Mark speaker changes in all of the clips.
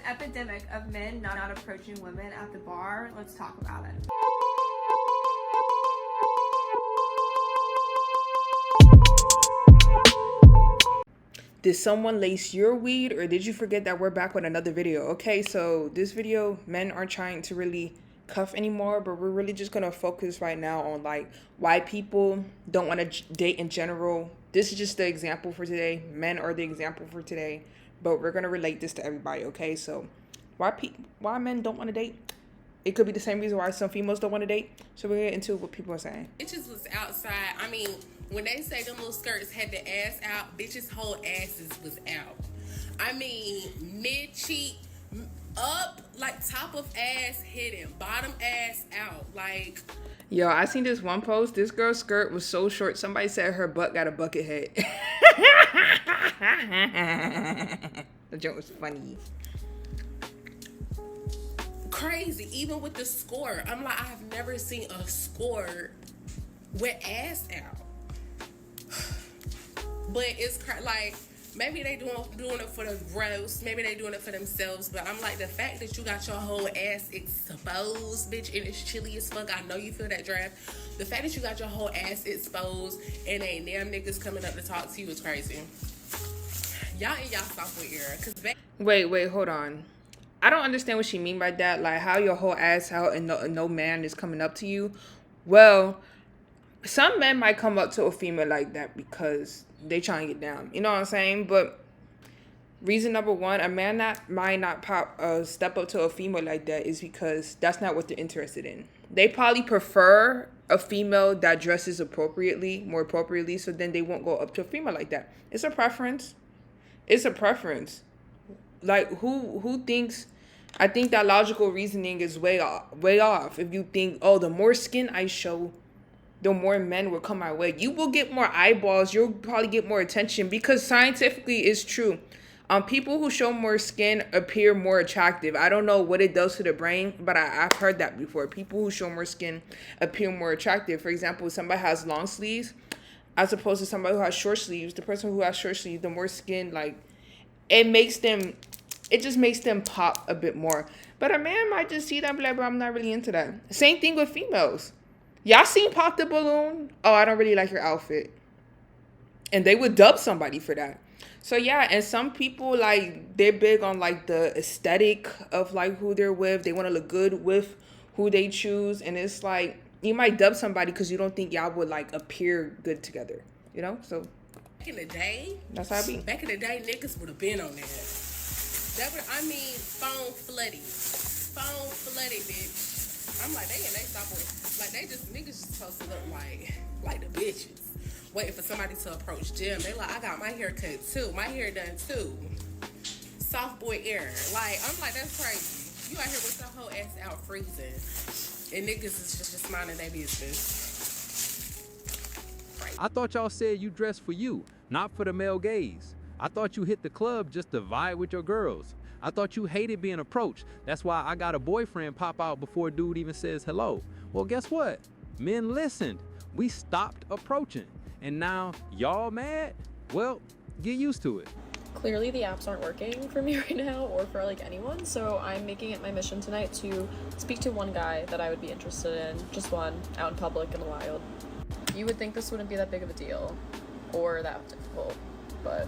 Speaker 1: epidemic of men not approaching women at the bar. Let's talk about it.
Speaker 2: Did someone lace your weed, or did you forget that we're back with another video? Okay, so this video, men aren't trying to really cuff anymore, but we're really just gonna focus right now on like why people don't want to date in general. This is just the example for today. Men are the example for today, but we're gonna relate this to everybody. Okay, so why men don't want to date? It could be the same reason why some females don't want to date. So we're gonna get into what people are saying.
Speaker 3: Bitches was outside. I mean, when they say them little skirts had the ass out, bitches' whole asses was out. I mean, mid cheek up, like top of ass hidden, bottom ass out. Like,
Speaker 2: yo, I seen this one post. This girl's skirt was so short. Somebody said her butt got a bucket head. The joke was funny.
Speaker 3: Crazy. Even with the score, I'm like, I've never seen a score with ass out. But it's like, maybe they doing it for the gross, maybe they doing it for themselves, but I'm like, the fact that you got your whole ass exposed, bitch, and it's chilly as fuck, I know you feel that draft. The fact that you got your whole ass exposed and ain't damn niggas coming up to talk to you is crazy. Y'all in y'all sophomore era, cause
Speaker 2: Wait, hold on. I don't understand what she mean by that. Like, how your whole ass out and no man is coming up to you. Well, some men might come up to a female like that because they trying to get down. You know what I'm saying? But reason number one, a man might not step up to a female like that is because that's not what they're interested in. They probably prefer a female that dresses more appropriately, so then they won't go up to a female like that. It's a preference. It's a preference. Like, who thinks... I think that logical reasoning is way off. If you think, oh, the more skin I show, the more men will come my way. You will get more eyeballs. You'll probably get more attention because scientifically it's true. People who show more skin appear more attractive. I don't know what it does to the brain, but I've heard that before. People who show more skin appear more attractive. For example, if somebody has long sleeves as opposed to somebody who has short sleeves, the person who has short sleeves, the more skin, like, it just makes them pop a bit more. But a man might just see that and be like, bro, I'm not really into that. Same thing with females. Y'all seen Pop the Balloon? Oh, I don't really like your outfit. And they would dub somebody for that. So yeah, and some people, like, they're big on like the aesthetic of like who they're with. They want to look good with who they choose. And it's like, you might dub somebody because you don't think y'all would like appear good together. You know? So
Speaker 3: back in the day,
Speaker 2: that's how it be.
Speaker 3: Back in the day, niggas would have been on there. Phone flooded, bitch. I'm like, they stop with, like, niggas just supposed to look like the bitches. Waiting for somebody to approach Jim. They like, I got my hair cut too. My hair done too. Soft boy era. Like, I'm like, that's crazy. You out here with your whole ass out freezing. And niggas is just minding their business. Crazy.
Speaker 4: I thought y'all said you dress for you, not for the male gaze. I thought you hit the club just to vibe with your girls. I thought you hated being approached. That's why I got a boyfriend pop out before a dude even says hello. Well, guess what? Men listened. We stopped approaching. And now y'all mad? Well, get used to it.
Speaker 5: Clearly the apps aren't working for me right now or for like anyone, so I'm making it my mission tonight to speak to one guy that I would be interested in, just one, out in public in the wild. You would think this wouldn't be that big of a deal or that difficult, but...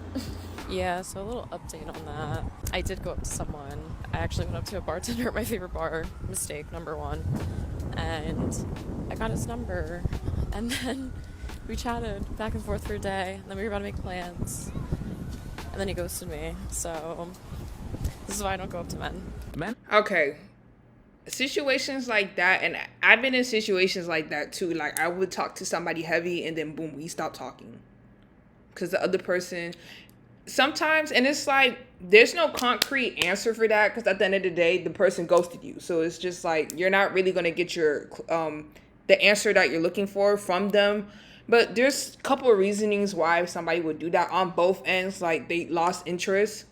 Speaker 6: Yeah, so a little update on that. I did go up to someone. I actually went up to a bartender at my favorite bar, mistake number one, and I got his number, and then we chatted back and forth for a day, and then we were about to make plans, and then he ghosted me. So this is why I don't go up to men.
Speaker 2: Okay. Situations like that, and I've been in situations like that too. Like, I would talk to somebody heavy and then boom, we stop talking because the other person sometimes, and it's like there's no concrete answer for that because at the end of the day the person ghosted you, so it's just like you're not really going to get your the answer that you're looking for from them. But there's a couple of reasonings why somebody would do that on both ends. Like, they lost interest,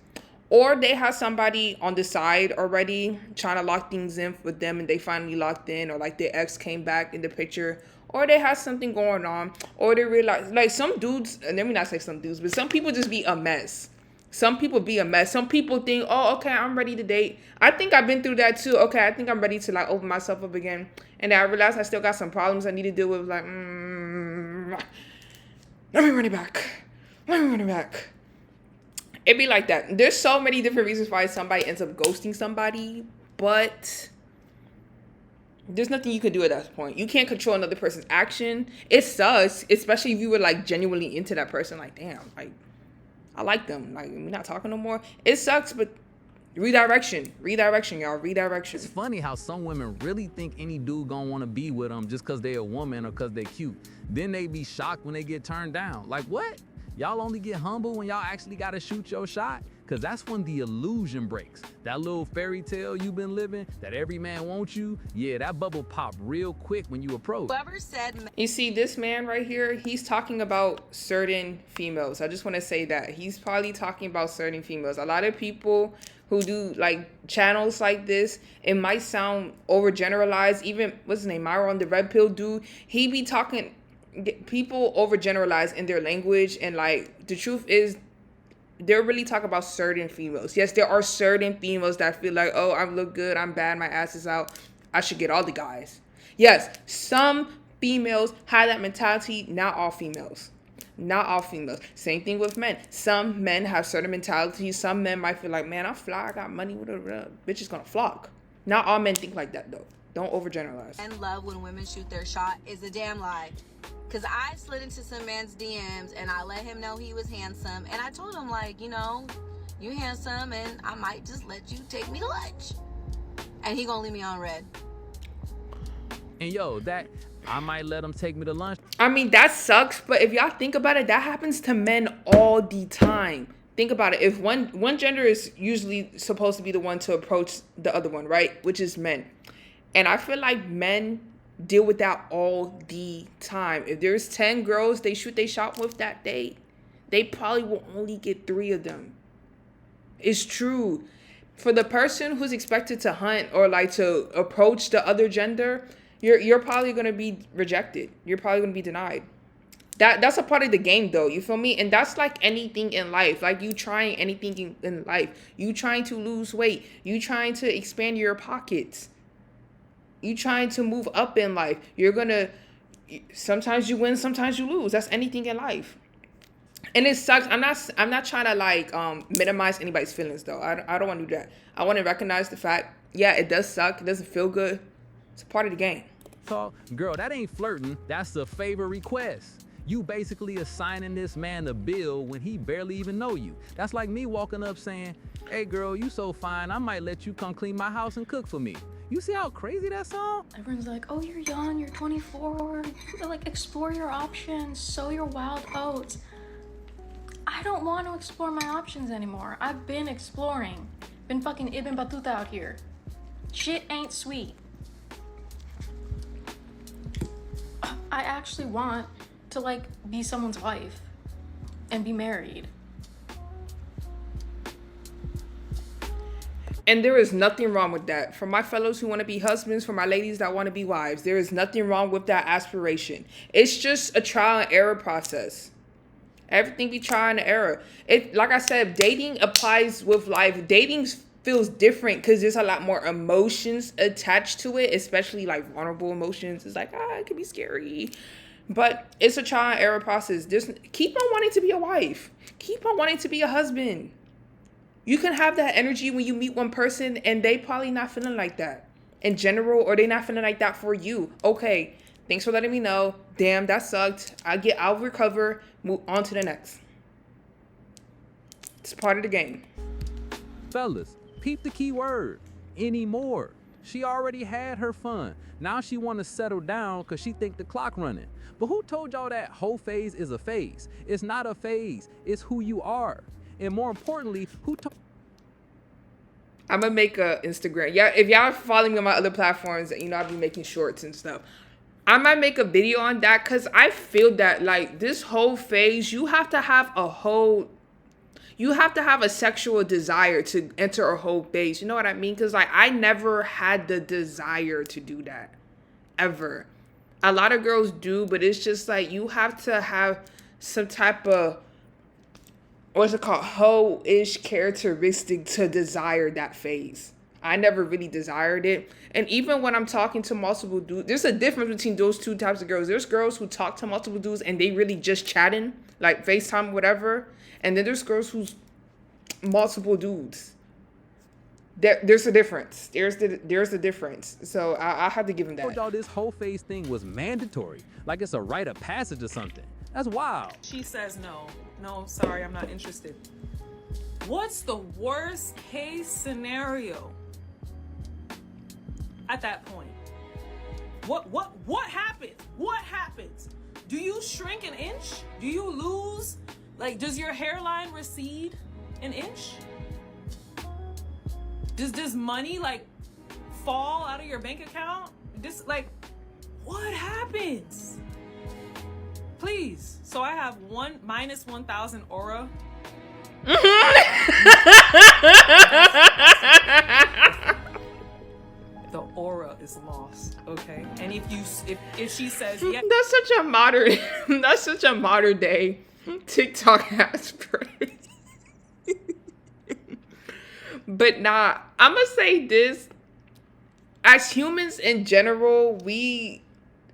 Speaker 2: or they have somebody on the side already trying to lock things in with them and they finally locked in, or like their ex came back in the picture, or they had something going on, or they realize, like, some dudes, and let me not say some dudes, but some people just be a mess. Some people be a mess. Some people think, oh, okay, I'm ready to date. I think I've been through that too. Okay, I think I'm ready to like open myself up again. And then I realized I still got some problems I need to deal with. Like, let me run it back. Let me run it back. It'd be like that. There's so many different reasons why somebody ends up ghosting somebody, but there's nothing you can do at that point. You can't control another person's action. It sucks, especially if you were like genuinely into that person. Like, damn, like I like them. Like, we're not talking no more. It sucks, but redirection, y'all, redirection.
Speaker 4: It's funny how some women really think any dude gonna wanna be with them just cause they a woman or cause they cute. Then they be shocked when they get turned down. Like, what? Y'all only get humble when y'all actually gotta shoot your shot? Cause that's when the illusion breaks. That little fairy tale you been living, that every man wants you, yeah, that bubble pop real quick when you approach.
Speaker 7: Whoever said
Speaker 2: You see, this man right here, he's talking about certain females. I just want to say that. He's probably talking about certain females. A lot of people who do like channels like this, it might sound overgeneralized. Even, what's his name, Myron, the red pill dude, he be talking, people overgeneralize in their language. And like, the truth is, they're really talking about certain females. Yes, there are certain females that feel like, oh, I look good, I'm bad, my ass is out, I should get all the guys. Yes, some females have that mentality. Not all females. Not all females. Same thing with men. Some men have certain mentalities. Some men might feel like, man, I'm fly, I got money, whatever. Bitch is gonna flock. Not all men think like that though. Don't overgeneralize.
Speaker 7: men love when women shoot their shot is a damn lie. Cause I slid into some man's DMs and I let him know he was handsome. And I told him like, you know, you handsome and I might just let you take me to lunch. And he gonna leave me on red.
Speaker 4: And yo, that I might let him take me to lunch.
Speaker 2: I mean, that sucks, but if y'all think about it, that happens to men all the time. Think about it. If one gender is usually supposed to be the one to approach the other one, right? Which is men. And I feel like men deal with that all the time. If there's 10 girls they shoot they shot with that day, they probably will only get 3 of them. It's true. For the person who's expected to hunt or like to approach the other gender, you're probably gonna be rejected. You're probably gonna be denied. That's a part of the game though, you feel me? And that's like anything in life. Like you trying anything in life. You trying to lose weight. You trying to expand your pockets. You trying to move up in life. You're gonna, sometimes you win, sometimes you lose. That's anything in life. And it sucks. I'm not trying to like minimize anybody's feelings though. I don't want to do that. I want to recognize the fact, yeah, it does suck. It doesn't feel good. It's a part of the game.
Speaker 4: Talk, girl, that ain't flirting. That's a favor request. You basically assigning this man a bill when he barely even know you. That's like me walking up saying, hey girl, you so fine, I might let you come clean my house and cook for me. You see how crazy that sound?
Speaker 5: Everyone's like, oh, you're young, you're 24, like explore your options, sow your wild oats. I don't want to explore my options anymore. I've been exploring. Been fucking Ibn Battuta out here. Shit ain't sweet. I actually want to like be someone's wife and be married.
Speaker 2: And there is nothing wrong with that. For my fellows who want to be husbands, for my ladies that want to be wives, there is nothing wrong with that aspiration. It's just a trial and error process. Everything be trial and error. It, like I said, dating applies with life. Dating feels different because there's a lot more emotions attached to it, especially like vulnerable emotions. It's like, it could be scary. But it's a trial and error process. Keep on wanting to be a wife. Keep on wanting to be a husband. You can have that energy when you meet one person and they probably not feeling like that in general, or they not feeling like that for you. Okay, thanks for letting me know. Damn, that sucked. I'll recover, move on to the next. It's part of the game.
Speaker 4: Fellas, peep the key word, anymore. She already had her fun. Now she want to settle down because she think the clock running. But who told y'all that whole phase is a phase? It's not a phase. It's who you are. And more importantly,
Speaker 2: I'm gonna make a Instagram. Yeah, if y'all follow me on my other platforms, you know I'll be making shorts and stuff. I might make a video on that because I feel that like this whole phase, you have to have a sexual desire to enter a whole phase. You know what I mean? Because like I never had the desire to do that ever. A lot of girls do, but it's just like you have to have some type of what's it called, hoe-ish characteristic to desire that phase. I never really desired it. And even when I'm talking to multiple dudes, there's a difference between those two types of girls. There's girls who talk to multiple dudes and they really just chatting, like FaceTime, whatever. And then there's girls who's multiple dudes. There's a difference. There's the difference. So I have to give him that.
Speaker 4: Y'all, this whole phase thing was mandatory. Like it's a rite of passage or something. That's wild.
Speaker 8: She says no. No, sorry, I'm not interested. What's the worst case scenario at that point? What happens? What happens? Do you shrink an inch? Do you lose? Like, does your hairline recede an inch? Does money like fall out of your bank account? Like, what happens? Please. So I have minus 1,000 aura. The aura is lost, okay? And if she says yeah,
Speaker 2: that's such a modern day TikTok ass phrase. But nah, I'm gonna say this. As humans in general, we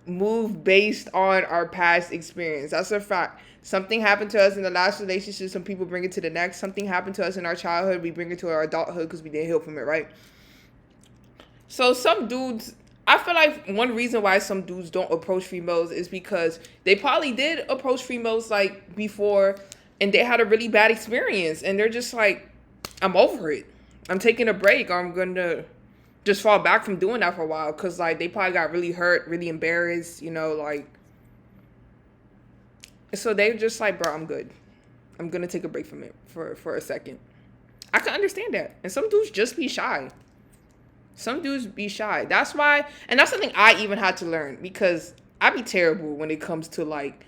Speaker 2: move based on our past experience. That's a fact. Something happened to us in the last relationship, some people bring it to the next. Something happened to us in our childhood, we bring it to our adulthood because we didn't heal from it, right? So some dudes, I feel like one reason why some dudes don't approach females is because they probably did approach females like before and they had a really bad experience and they're just like, I'm over it. I'm taking a break. I'm going to just fall back from doing that for a while because like they probably got really hurt, really embarrassed, you know, like. So they're just like, bro, I'm good. I'm going to take a break from it for a second. I can understand that. And some dudes just be shy. Some dudes be shy. That's why, and that's something I even had to learn because I be terrible when it comes to like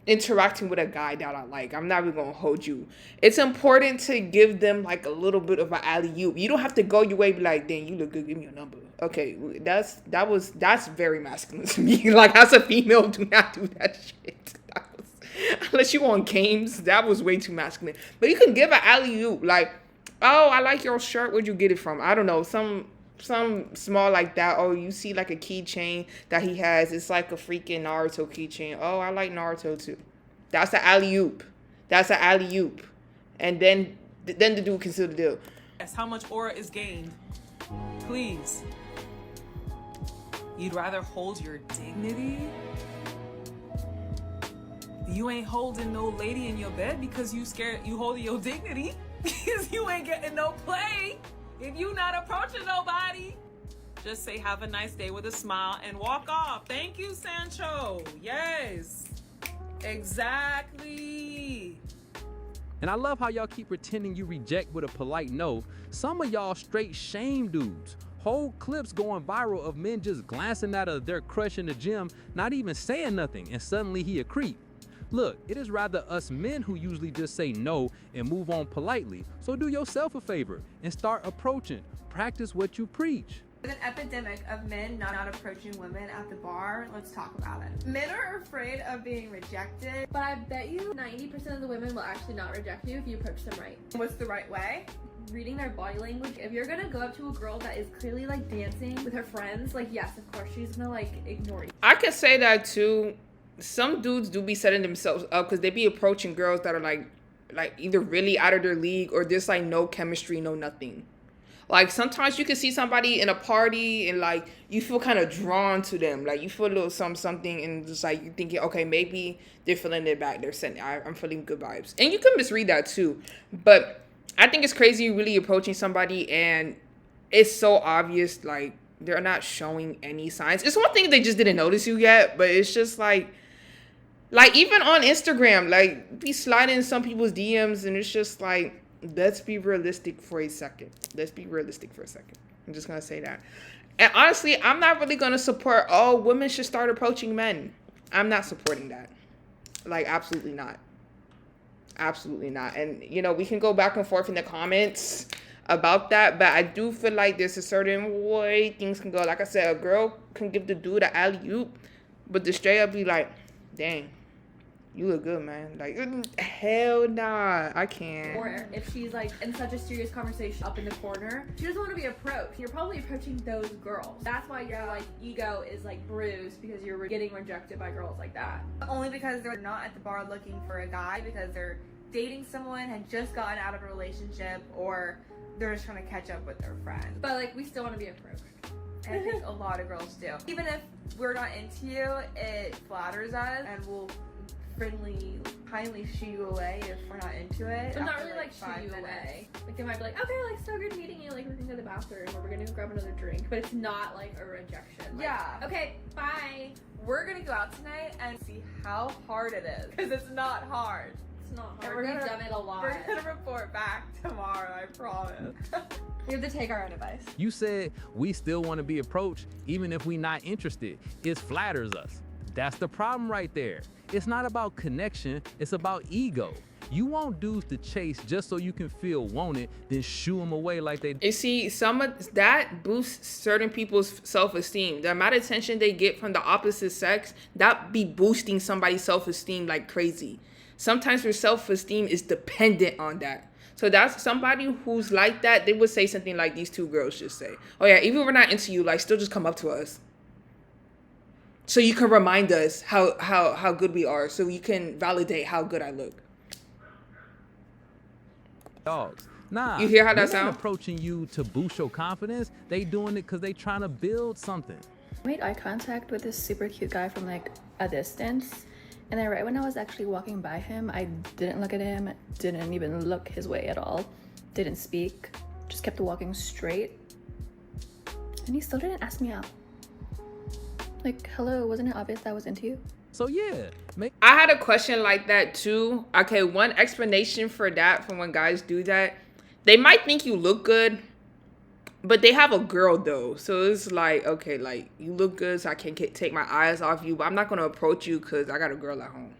Speaker 2: interacting with a guy that I like. I'm not even gonna hold you. It's important to give them like a little bit of an alley-oop. You don't have to go your way and be like, dang, you look good, give me your number. Okay, that's very masculine to me. Like as a female, do not do that shit. Unless you on games, that was way too masculine. But you can give an alley-oop, like, oh, I like your shirt. Where'd you get it from? I don't know, some small like that. Oh, you see like a keychain that he has. It's like a freaking Naruto keychain. Oh, I like Naruto too. That's an alley-oop. That's an alley-oop. And then the dude can seal the deal.
Speaker 8: that's how much aura is gained. Please. You'd rather hold your dignity? You ain't holding no lady in your bed because you scared you holding your dignity because you ain't getting no play. If you not approaching nobody, just say have a nice day with a smile and walk off. Thank you, Sancho. Yes, exactly.
Speaker 4: And I love how y'all keep pretending you reject with a polite no. Some of y'all straight shame dudes. Whole clips going viral of men just glancing at their crush in the gym, not even saying nothing, and suddenly he a creep. Look, it is rather us men who usually just say no and move on politely. So do yourself a favor and start approaching. Practice what you preach.
Speaker 1: With an epidemic of men not approaching women at the bar, let's talk about it. Men are afraid of being rejected.
Speaker 9: But I bet you 90% of the women will actually not reject you if you approach them right.
Speaker 1: What's the right way?
Speaker 9: Reading their body language. If you're gonna go up to a girl that is clearly like dancing with her friends, like yes, of course she's gonna like ignore you.
Speaker 2: I can say that too. Some dudes do be setting themselves up because they be approaching girls that are like either really out of their league or just like no chemistry, no nothing. Like sometimes you can see somebody in a party and like you feel kind of drawn to them. Like you feel a little something and just like you thinking, okay, maybe they're feeling it back. They're saying, I'm feeling good vibes. And you can misread that too. But I think it's crazy really approaching somebody and it's so obvious like they're not showing any signs. It's one thing they just didn't notice you yet, but it's just like even on Instagram, like be sliding in some people's DMs and it's just like, let's be realistic for a second. Let's be realistic for a second. I'm just going to say that. And honestly, I'm not really going to support, oh, women should start approaching men. I'm not supporting that. Like, absolutely not. Absolutely not. And, you know, we can go back and forth in the comments about that, but I do feel like there's a certain way things can go. Like I said, a girl can give the dude an alley-oop, but the straight up be like, dang, you look good, man. Like, hell nah, I can't.
Speaker 9: Or if she's like in such a serious conversation up in the corner, she doesn't want to be approached. You're probably approaching those girls. That's why your like ego is like bruised, because you're getting rejected by girls like that.
Speaker 1: Only because they're not at the bar looking for a guy, because they're dating someone, had just gotten out of a relationship, or they're just trying to catch up with their friends.
Speaker 9: But like, we still want to be approached.
Speaker 1: And I think a lot of girls do. Even if we're not into you, it flatters us, and we'll kindly shoo you away if we're not into it.
Speaker 9: But not
Speaker 1: after,
Speaker 9: really like shoo
Speaker 1: 5
Speaker 9: you
Speaker 1: minutes.
Speaker 9: away. Like, they might be like, okay, like, so good meeting you. Like, we're gonna go to the bathroom, or we're gonna go grab another drink. But it's not like a rejection. Like,
Speaker 1: Yeah.
Speaker 9: okay, bye.
Speaker 1: We're gonna go out tonight and see how hard it is, because it's not hard.
Speaker 9: It's not
Speaker 1: And
Speaker 9: hard.
Speaker 1: we're
Speaker 9: We've
Speaker 1: gonna-
Speaker 9: done it a lot.
Speaker 1: We're gonna report back tomorrow, I promise.
Speaker 9: We have to take our own advice.
Speaker 4: You said we still want to be approached even if we not interested. It flatters us. That's the problem right there. It's not about connection, it's about ego. You want dudes to chase just so you can feel wanted, then shoo them away like they...
Speaker 2: You see, some of that boosts certain people's self-esteem. The amount of attention they get from the opposite sex, that be boosting somebody's self-esteem like crazy. Sometimes their self-esteem is dependent on that. So that's somebody who's like that. They would say something like these two girls just say, oh yeah, even if we're not into you, like, still just come up to us. So you can remind us how good we are. So you can validate how good I look.
Speaker 4: Dogs. Nah,
Speaker 2: You hear how that
Speaker 4: women
Speaker 2: sound?
Speaker 4: approaching you to boost your confidence. They doing it because they trying to build something.
Speaker 5: I made eye contact with this super cute guy from like a distance, and then right when I was actually walking by him, I didn't look at him, didn't even look his way at all, didn't speak, just kept walking straight, and he still didn't ask me out. Like, hello, wasn't it obvious that I was into you?
Speaker 4: So yeah,
Speaker 2: I had a question like that too. Okay, one explanation for that, for when guys do that, they might think you look good, but they have a girl though. So it's like, okay, like, you look good, so I can't take my eyes off you, but I'm not going to approach you because I got a girl at home.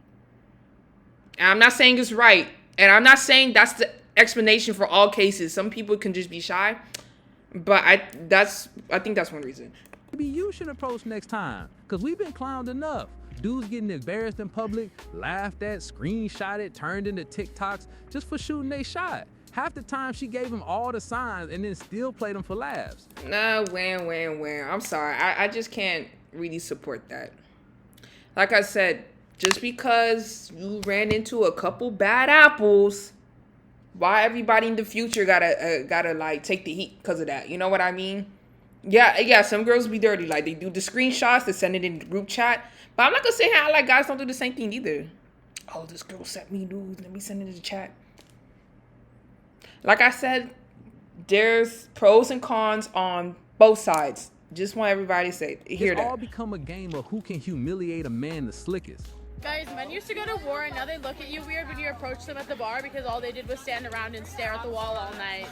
Speaker 2: And I'm not saying it's right. And I'm not saying that's the explanation for all cases. Some people can just be shy. But I think that's one reason.
Speaker 4: maybe you should approach next time, because we've been clowned enough. Dudes getting embarrassed in public, laughed at, screenshotted, turned into TikToks just for shooting they shot. Half the time she gave him all the signs and then still played them for laughs.
Speaker 2: Nah, wham. I'm sorry. I just can't really support that. Like I said, just because you ran into a couple bad apples, why everybody in the future gotta like take the heat because of that? You know what I mean? Yeah, some girls be dirty. Like, they do the screenshots, they send it in the group chat. But I'm not gonna say how like guys don't do the same thing either. Oh, this girl sent me news, let me send it in the chat. Like I said, there's pros and cons on both sides. Just want everybody to hear
Speaker 4: It's
Speaker 2: that.
Speaker 4: all become a game of who can humiliate a man the slickest.
Speaker 10: Guys, men used to go to war and now they look at you weird when you approach them at the bar because all they did was stand around and stare at the wall all night.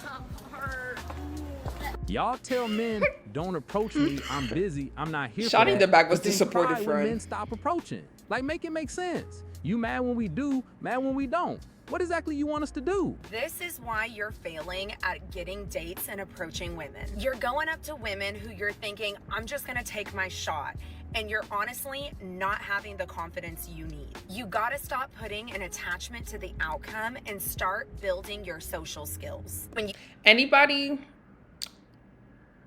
Speaker 4: Y'all tell men, don't approach me, I'm busy, I'm not here
Speaker 2: Shot
Speaker 4: for
Speaker 2: in
Speaker 4: that.
Speaker 2: the back was
Speaker 4: But
Speaker 2: the
Speaker 4: then
Speaker 2: supportive
Speaker 4: cry
Speaker 2: friend.
Speaker 4: when men stop approaching. Like, make it make sense. You mad when we do, mad when we don't. What exactly you want us to do?
Speaker 11: This is why you're failing at getting dates and approaching women. You're going up to women who you're thinking, I'm just gonna take my shot. And you're honestly not having the confidence you need. You gotta stop putting an attachment to the outcome and start building your social skills.
Speaker 2: Anybody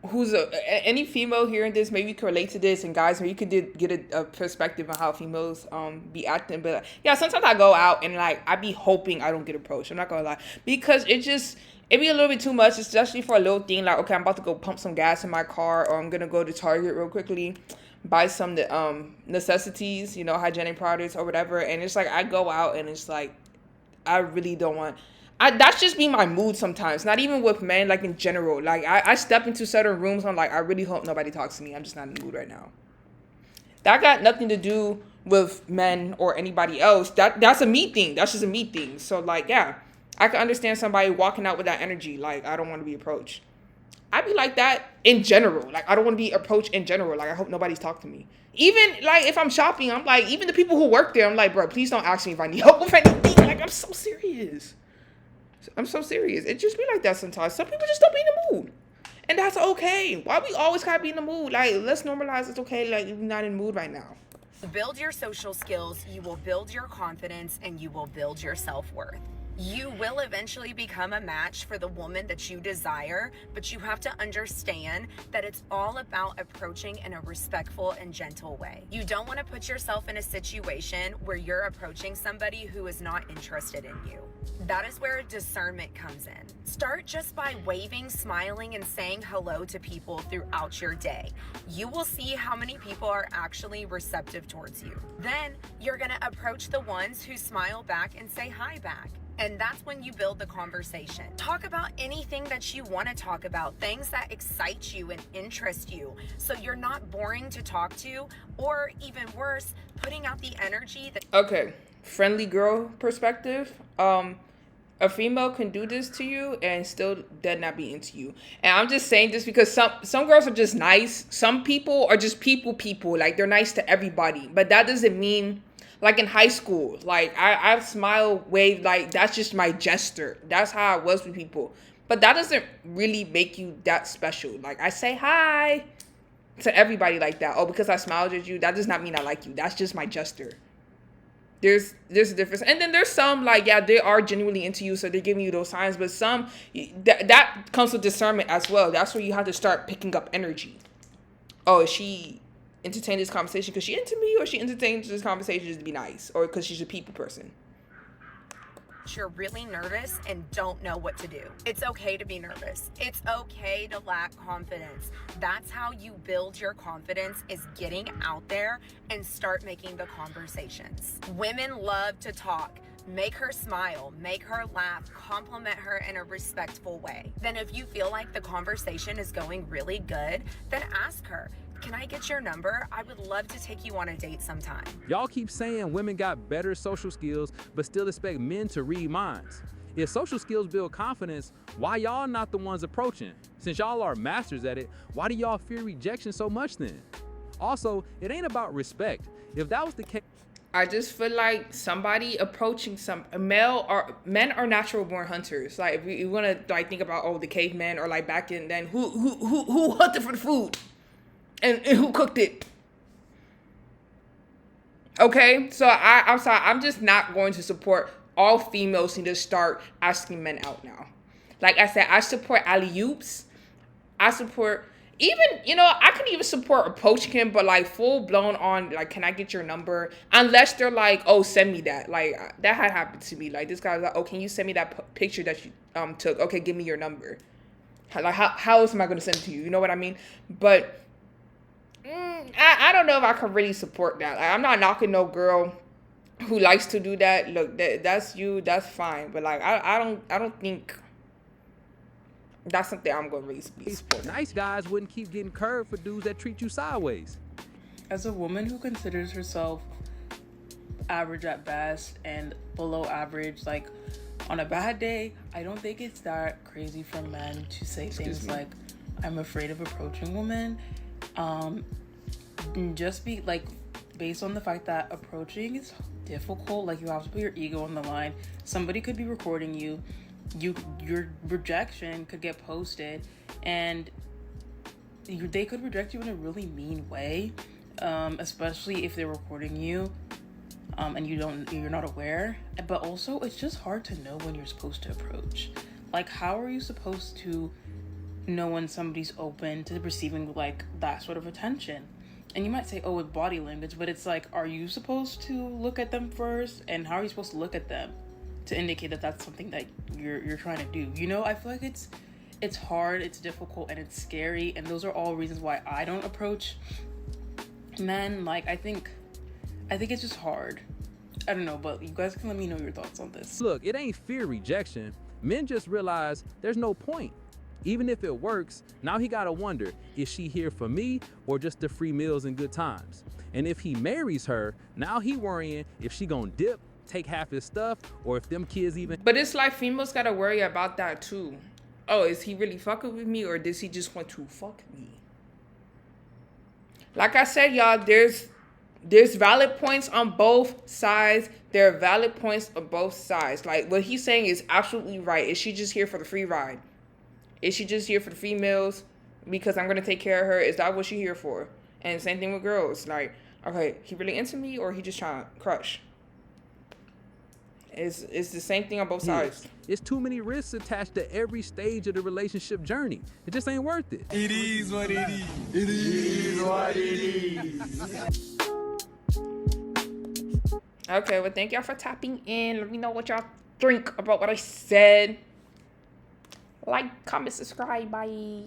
Speaker 2: who's any female hearing this, maybe you can relate to this, and guys, maybe you could get a perspective on how females be acting. But yeah, sometimes I go out and like I be hoping I don't get approached. I'm not gonna lie, because it be a little bit too much, especially for a little thing like, okay, I'm about to go pump some gas in my car, or I'm gonna go to Target real quickly, buy some necessities, hygienic products or whatever, and it's like I go out and it's like I really don't want. That's just be my mood sometimes. Not even with men, like in general. Like I step into certain rooms, I'm like, I really hope nobody talks to me. I'm just not in the mood right now. That got nothing to do with men or anybody else. That's a me thing. That's just a me thing. So like, yeah, I can understand somebody walking out with that energy. Like, I don't want to be approached. I be like that in general. Like, I don't want to be approached in general. Like, I hope nobody's talking to me. Even like if I'm shopping, I'm like, even the people who work there, I'm like, bro, please don't ask me if I need help with anything. Like, I'm so serious. It just be like that sometimes. Some people just don't be in the mood. And that's okay. Why we always gotta be in the mood? Like, let's normalize it's okay, like, you're not in the mood right now.
Speaker 11: Build your social skills, you will build your confidence, and you will build your self-worth. You will eventually become a match for the woman that you desire, but you have to understand that it's all about approaching in a respectful and gentle way. You don't want to put yourself in a situation where you're approaching somebody who is not interested in you. That is where discernment comes in. Start just by waving, smiling, and saying hello to people throughout your day. You will see how many people are actually receptive towards you. Then you're gonna approach the ones who smile back and say hi back. And that's when you build the conversation. Talk about anything that you want to talk about, things that excite you and interest you, so you're not boring to talk to, or even worse, putting out the energy that...
Speaker 2: Okay, friendly girl perspective. A female can do this to you and still dead not be into you. And I'm just saying this because some girls are just nice. Some people are just people. Like, they're nice to everybody. But that doesn't mean... Like in high school, like I smile, wave, like that's just my gesture. That's how I was with people. But that doesn't really make you that special. Like I say hi to everybody like that. Oh, because I smiled at you, that does not mean I like you. That's just my gesture. There's a difference. And then there's some like, yeah, they are genuinely into you, so they're giving you those signs. But some, that comes with discernment as well. That's where you have to start picking up energy. Oh, is she... entertain this conversation because she into me, or she entertains this conversation just to be nice, or because she's a people person?
Speaker 11: You're really nervous and don't know what to do. It's okay to be nervous. It's okay to lack confidence. That's how you build your confidence, is getting out there and start making the conversations. Women love to talk. Make her smile, make her laugh, compliment her in a respectful way. Then if you feel like the conversation is going really good, then ask her, can I get your number? I would love to take you on a date sometime.
Speaker 4: Y'all keep saying women got better social skills, but still expect men to read minds. If social skills build confidence, why y'all not the ones approaching? Since y'all are masters at it, why do y'all fear rejection so much then? Also, it ain't about respect. If that was the case...
Speaker 2: I just feel like somebody approaching men are natural born hunters. Like if you want to like think about the cavemen, or like back in then, who hunted for the food? And who cooked it? Okay, so I'm sorry. I'm just not going to support all females need to start asking men out now. Like I said, I support alley-oops. I support even, I can even support approaching him, but like full blown on like, can I get your number? Unless they're like, oh, send me that. Like that had happened to me. Like this guy was like, oh, can you send me that picture that you took? Okay, give me your number. Like how else am I going to send it to you? You know what I mean? But I don't know if I can really support that. Like, I'm not knocking no girl who likes to do that. Look, that's you. That's fine. But like, I don't think that's something I'm gonna really be supporting.
Speaker 4: Nice guys wouldn't keep getting curved for dudes that treat you sideways.
Speaker 12: As a woman who considers herself average at best and below average, like on a bad day, I don't think it's that crazy for men to say things like, I'm afraid of approaching women. Just be like, based on the fact that approaching is difficult, like you have to put your ego on the line. Somebody could be recording you, your rejection could get posted, and they could reject you in a really mean way, especially if they're recording you, and you're not aware. But also, it's just hard to know when you're supposed to approach. Like, how are you supposed to know when somebody's open to receiving like that sort of attention? And you might say, oh, with body language, but it's like, are you supposed to look at them first? And how are you supposed to look at them to indicate that that's something that you're trying to do? I feel like it's hard, it's difficult, and it's scary. And those are all reasons why I don't approach men. Like, I think it's just hard. I don't know, but you guys can let me know your thoughts on this.
Speaker 4: Look, it ain't fear rejection. Men just realize there's no point. Even if it works, now he gotta wonder, is she here for me or just the free meals and good times? And if he marries her, now he worrying if she gonna dip, take half his stuff, or if them kids even...
Speaker 2: But it's like females gotta worry about that too. Oh, is he really fucking with me, or does he just want to fuck me? Like I said, y'all, there's valid points on both sides. There are valid points on both sides. Like, what he's saying is absolutely right. Is she just here for the free ride? Is she just here for the females because I'm going to take care of her? Is that what she's here for? And same thing with girls. Like, Okay, he really into me or he just trying to crush? It's the same thing on both sides.
Speaker 4: It's too many risks attached to every stage of the relationship journey. It just ain't worth it.
Speaker 13: It is what it is. It is what it is.
Speaker 2: Okay, well, thank y'all for tapping in. Let me know what y'all think about what I said. Like, comment, subscribe. Bye.